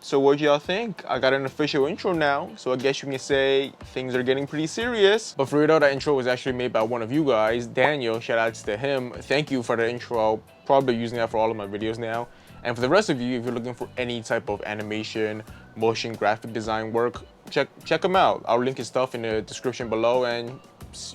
So what y'all think? I got an official intro now, so I guess you can say things are getting pretty serious. But for real, that intro was actually made by one of you guys, Daniel. Shout outs to him. Thank you for the intro. I'll probably be using that for all of my videos now. And for the rest of you, if you're looking for any type of animation, motion graphic design work, check him out. I'll link his stuff in the description below and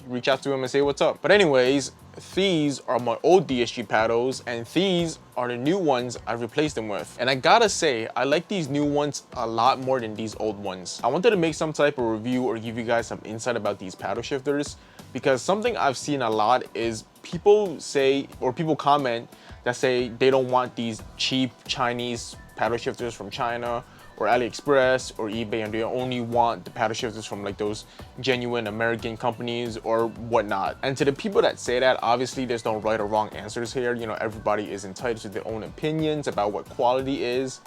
reach out to him and say what's up. But anyways, these are my old DSG paddles and these are the new ones I replaced them with. And I gotta say, I like these new ones a lot more than these old ones. I wanted to make some type of review or give you guys some insight about these paddle shifters, because something I've seen a lot is people say, or people comment that say they don't want these cheap Chinese paddle shifters from China or AliExpress or eBay, and they only want the paddle shifters from like those genuine American companies or whatnot. And to the people that say that, obviously there's no right or wrong answers here. You know, everybody is entitled to their own opinions about what quality is,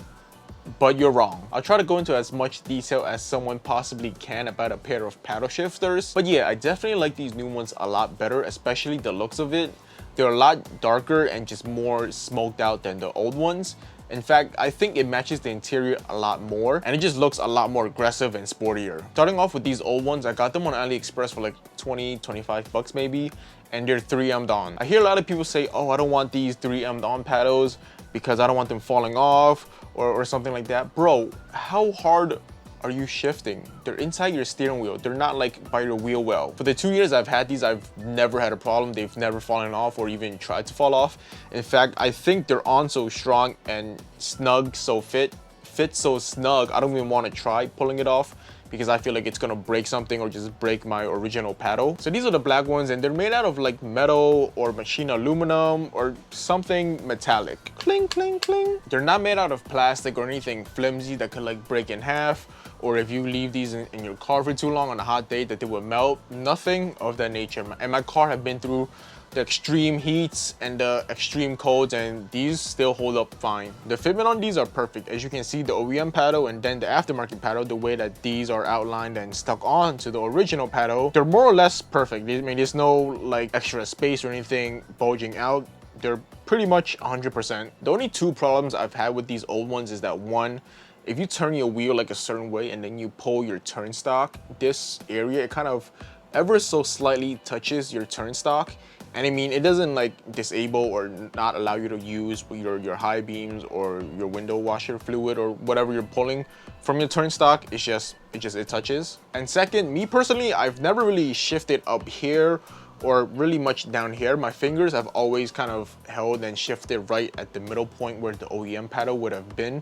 but you're wrong. I'll try to go into as much detail as someone possibly can about a pair of paddle shifters. But yeah, I definitely like these new ones a lot better, especially the looks of it. They're a lot darker and just more smoked out than the old ones. In fact, I think it matches the interior a lot more and it just looks a lot more aggressive and sportier. Starting off with these old ones, I got them on AliExpress for like 20-25 bucks maybe, and they're 3M'd on. I hear a lot of people say, oh, I don't want these 3M'd on paddles because I don't want them falling off or something like that. Bro, how hard are you shifting? They're inside your steering wheel. They're not like by your wheel well. For the 2 years I've had these, I've never had a problem. They've never fallen off or even tried to fall off. In fact, I think they're on so strong and snug, so fit so snug, I don't even want to try pulling it off because I feel like it's gonna break something or just break my original paddle. So these are the black ones and they're made out of like metal or machine aluminum or something metallic. Cling, cling, cling. They're not made out of plastic or anything flimsy that could like break in half, or if you leave these in your car for too long on a hot day that they would melt. Nothing of that nature. And my car had been through the extreme heats and the extreme colds, and these still hold up fine. The fitment on these are perfect. As you can see, the OEM paddle and then the aftermarket paddle, the way that these are outlined and stuck on to the original paddle, they're more or less perfect. I mean, there's no like extra space or anything bulging out. They're pretty much 100%. The only two problems I've had with these old ones is that one, if you turn your wheel like a certain way and then you pull your turn stock, this area, it kind of ever so slightly touches your turn stock. And I mean, it doesn't like disable or not allow you to use your high beams or your window washer fluid or whatever you're pulling from your turn stock. It touches. And second, me personally, I've never really shifted up here or really much down here. My fingers have always kind of held and shifted right at the middle point where the OEM paddle would have been.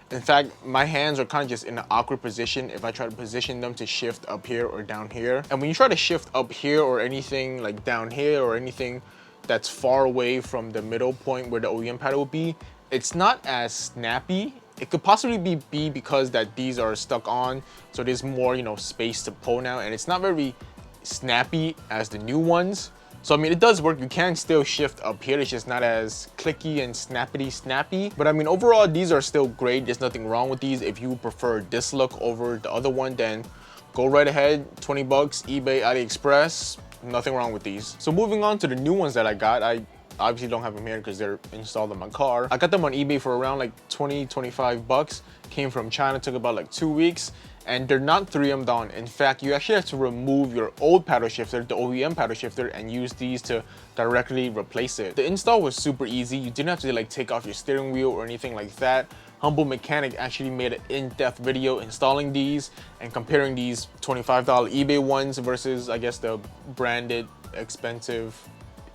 In fact, my hands are kind of just in an awkward position if I try to position them to shift up here or down here. And when you try to shift up here or anything like down here or anything that's far away from the middle point where the OEM paddle would be, it's not as snappy. It could possibly be because that these are stuck on, so there's more, you know, space to pull now, and it's not very snappy as the new ones. So I mean, it does work. You can still shift up here. It's just not as clicky and snappy. But I mean, overall, these are still great. There's nothing wrong with these. If you prefer this look over the other one, then go right ahead. 20 bucks, eBay, AliExpress, nothing wrong with these. So moving on to the new ones that I got, I obviously don't have them here because they're installed in my car. I got them on eBay for around like 20-25 bucks. Came from China, took about like 2 weeks. And they're not 3M'd on. In fact, you actually have to remove your old paddle shifter, the OEM paddle shifter, and use these to directly replace it. The install was super easy. You didn't have to like take off your steering wheel or anything like that. Humble Mechanic actually made an in-depth video installing these and comparing these $25 eBay ones versus, I guess, the branded, expensive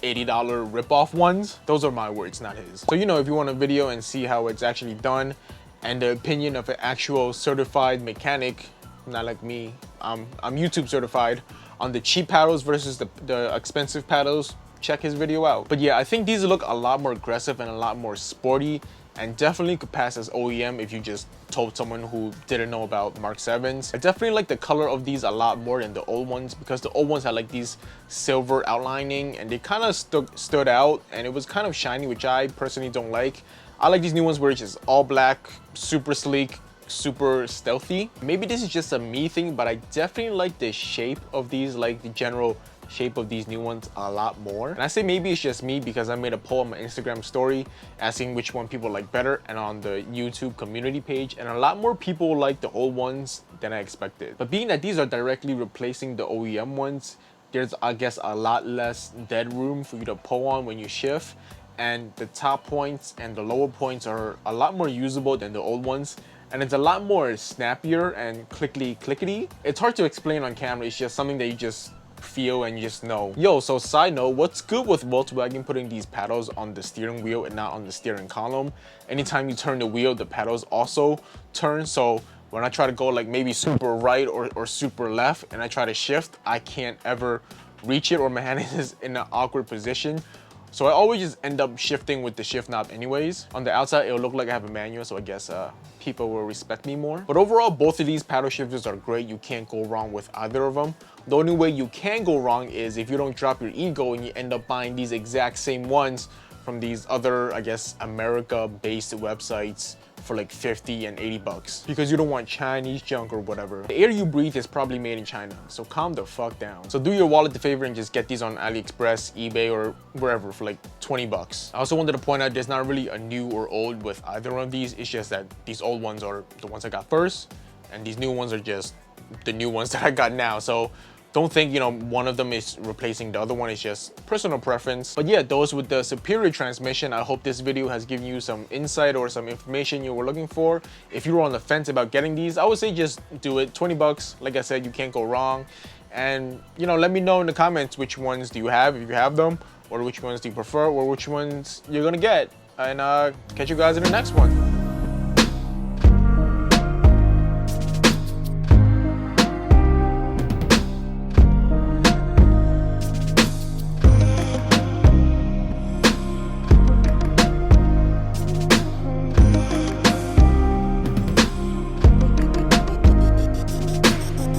$80 ripoff ones. Those are my words, not his. So, you know, if you want a video and see how it's actually done, and the opinion of an actual certified mechanic, not like me, I'm YouTube certified, on the cheap paddles versus the expensive paddles, check his video out. But yeah, I think these look a lot more aggressive and a lot more sporty, and definitely could pass as OEM if you just told someone who didn't know about Mark 7s. I definitely like the color of these a lot more than the old ones, because the old ones had like these silver outlining and they kind of stood out, and it was kind of shiny, which I personally don't like. I like these new ones where it's just all black, super sleek, super stealthy. Maybe this is just a me thing, but I definitely like the shape of these, like the general shape of these new ones a lot more. And I say maybe it's just me because I made a poll on my Instagram story asking which one people like better, and on the YouTube community page, and a lot more people like the old ones than I expected. But being that these are directly replacing the OEM ones, there's, I guess, a lot less dead room for you to pull on when you shift, and the top points and the lower points are a lot more usable than the old ones, and it's a lot more snappier and clickety. It's hard to explain on camera, it's just something that you just feel and you just know. Yo, so side note, what's good with Volkswagen putting these paddles on the steering wheel and not on the steering column? Anytime you turn the wheel, the paddles also turn, so when I try to go like maybe super right or super left and I try to shift, I can't ever reach it, or my hand is in an awkward position. So I always just end up shifting with the shift knob anyways. On the outside, it'll look like I have a manual, so I guess people will respect me more. But overall, both of these paddle shifters are great. You can't go wrong with either of them. The only way you can go wrong is if you don't drop your ego and you end up buying these exact same ones from these other, I guess, America-based websites for like 50 and 80 bucks because you don't want Chinese junk or whatever. The air you breathe is probably made in China, so calm the fuck down. So do your wallet the favor and just get these on AliExpress, eBay, or wherever for like 20 bucks. I also wanted to point out there's not really a new or old with either one of these. It's just that these old ones are the ones I got first, and these new ones are just the new ones that I got now. So don't think, you know, one of them is replacing the other one. It's just personal preference. But yeah, those with the superior transmission, I hope this video has given you some insight or some information you were looking for. If you were on the fence about getting these, I would say just do it. 20 bucks. Like I said, you can't go wrong. And, you know, let me know in the comments which ones do you have, if you have them, or which ones do you prefer, or which ones you're gonna get. And catch you guys in the next one.